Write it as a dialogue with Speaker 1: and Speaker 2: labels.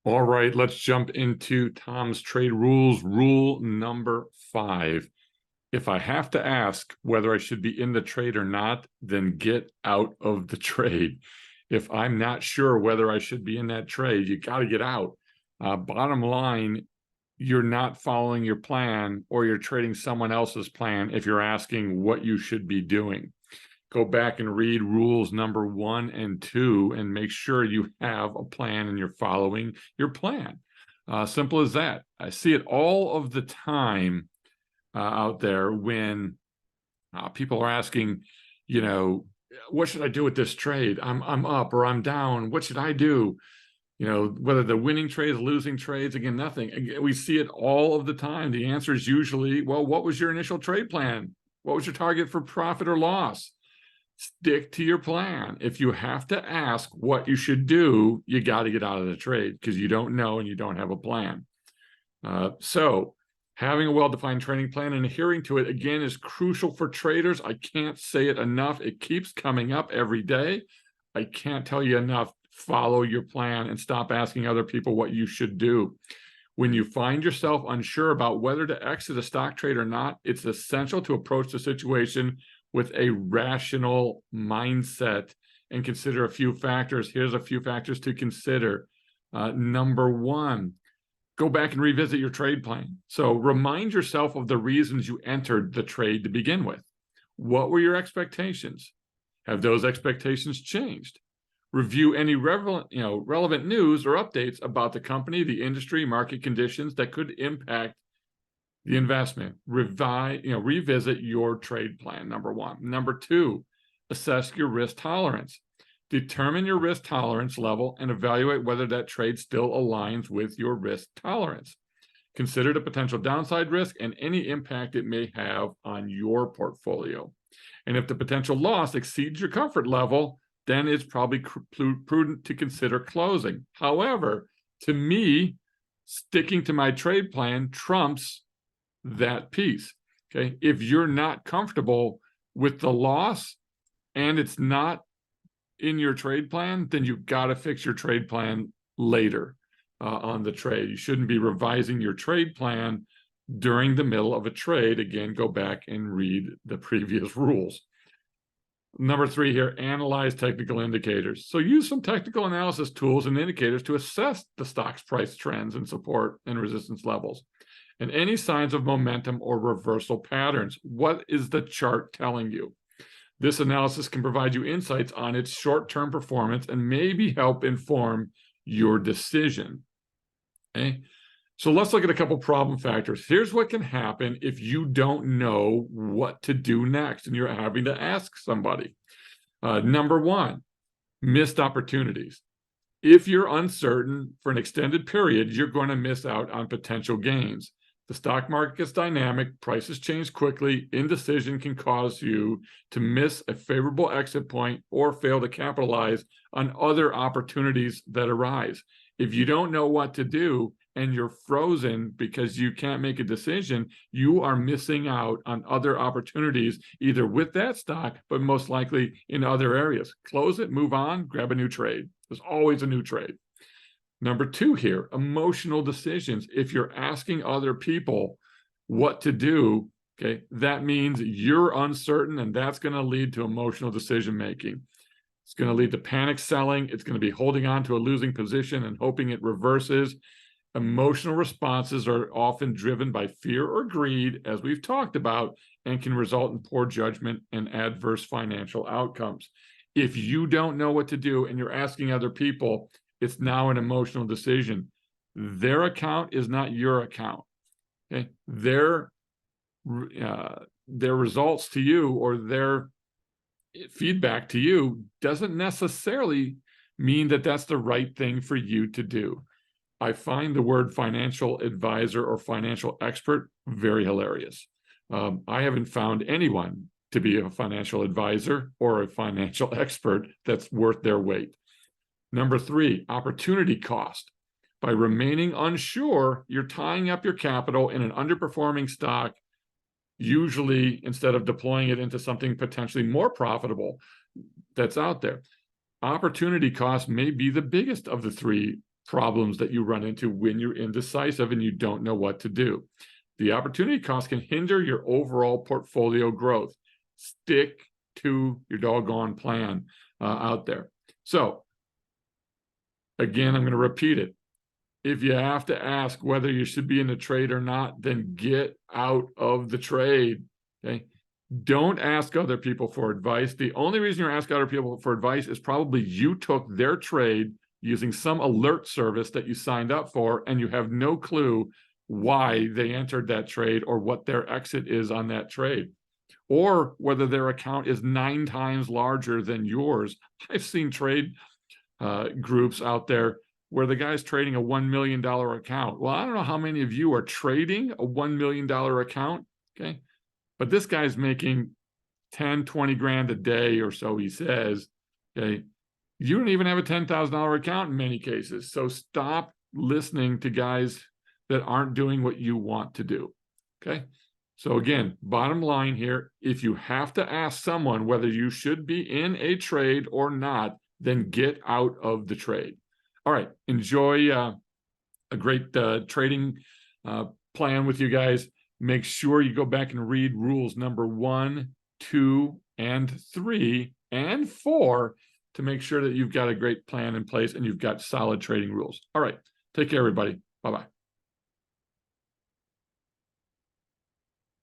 Speaker 1: All right, let's jump into Tom's trade rules. Rule number 5. If I have to ask whether I should be in the trade or not, then get out of the trade. If I'm not sure whether I should be in that trade, you got to get out. Bottom line, you're not following your plan, or you're trading someone else's plan if you're asking what you should be doing. Go back and read rules number 1 and 2 and make sure you have a plan and you're following your plan. Simple as that. I see it all of the time out there when people are asking, what should I do with this trade? I'm up or I'm down. What should I do? Whether the winning trades, losing trades, again, nothing. Again, we see it all of the time. The answer is usually, well, what was your initial trade plan? What was your target for profit or loss? Stick to your plan. If you have to ask what you should do, you got to get out of the trade because you don't know and you don't have a plan. So having a well-defined trading plan and adhering to it, again, is crucial for traders. I can't say it enough. It keeps coming up every day. I can't tell you enough. Follow your plan and stop asking other people what you should do. When you find yourself unsure about whether to exit a stock trade or not, it's essential to approach the situation with a rational mindset and consider a few factors. Here's a few factors to consider. Number 1, go back and revisit your trade plan. So remind yourself of the reasons you entered the trade to begin with. What were your expectations? Have those expectations changed? Review any relevant news or updates about the company, the industry, market conditions that could impact the investment. Revisit your trade plan, number 1. Number 2, assess your risk tolerance. Determine your risk tolerance level and evaluate whether that trade still aligns with your risk tolerance. Consider the potential downside risk and any impact it may have on your portfolio. And if the potential loss exceeds your comfort level, then it's probably prudent to consider closing. However, to me, sticking to my trade plan trumps that piece. Okay, if you're not comfortable with the loss and it's not in your trade plan, then you've got to fix your trade plan later on the trade. You shouldn't be revising your trade plan during the middle of a trade. Again, go back and read the previous rules. Number 3 here, analyze technical indicators. So use some technical analysis tools and indicators to assess the stock's price trends and support and resistance levels, and any signs of momentum or reversal patterns. What is the chart telling you? This analysis can provide you insights on its short-term performance and maybe help inform your decision. Okay, so let's look at a couple problem factors. Here's what can happen if you don't know what to do next and you're having to ask somebody. Number 1, missed opportunities. If you're uncertain for an extended period, you're going to miss out on potential gains. The stock market gets dynamic, prices change quickly, indecision can cause you to miss a favorable exit point or fail to capitalize on other opportunities that arise. If you don't know what to do and you're frozen because you can't make a decision, you are missing out on other opportunities, either with that stock, but most likely in other areas. Close it, move on, grab a new trade. There's always a new trade. Number 2 here, emotional decisions. If you're asking other people what to do, okay, that means you're uncertain, and that's going to lead to emotional decision making. It's going to lead to panic selling. It's going to be holding on to a losing position and hoping it reverses. Emotional responses are often driven by fear or greed, as we've talked about, and can result in poor judgment and adverse financial outcomes. If you don't know what to do and you're asking other people, it's now an emotional decision. Their account is not your account. Okay? Their results to you or their feedback to you doesn't necessarily mean that that's the right thing for you to do. I find the word financial advisor or financial expert very hilarious. I haven't found anyone to be a financial advisor or a financial expert that's worth their weight. Number 3, opportunity cost. By remaining unsure, you're tying up your capital in an underperforming stock, usually instead of deploying it into something potentially more profitable that's out there. Opportunity cost may be the biggest of the 3 problems that you run into when you're indecisive and you don't know what to do. The opportunity cost can hinder your overall portfolio growth. Stick to your doggone plan out there. So, again, I'm going to repeat it. If you have to ask whether you should be in the trade or not, then get out of the trade. Okay. Don't ask other people for advice. The only reason you're asking other people for advice is probably you took their trade using some alert service that you signed up for, and you have no clue why they entered that trade or what their exit is on that trade, or whether their account is 9 times larger than yours. I've seen trade groups out there where the guy's trading a $1 million account. Well, I don't know how many of you are trading a $1 million account, okay? But this guy's making 10, 20 grand a day or so, he says, okay? You don't even have a $10,000 account in many cases. So stop listening to guys that aren't doing what you want to do, okay? So again, bottom line here, if you have to ask someone whether you should be in a trade or not, then get out of the trade. All right, enjoy a great trading plan with you guys. Make sure you go back and read rules number 1, 2, and 3, and 4 to make sure that you've got a great plan in place and you've got solid trading rules. All right, take care, everybody. Bye-bye.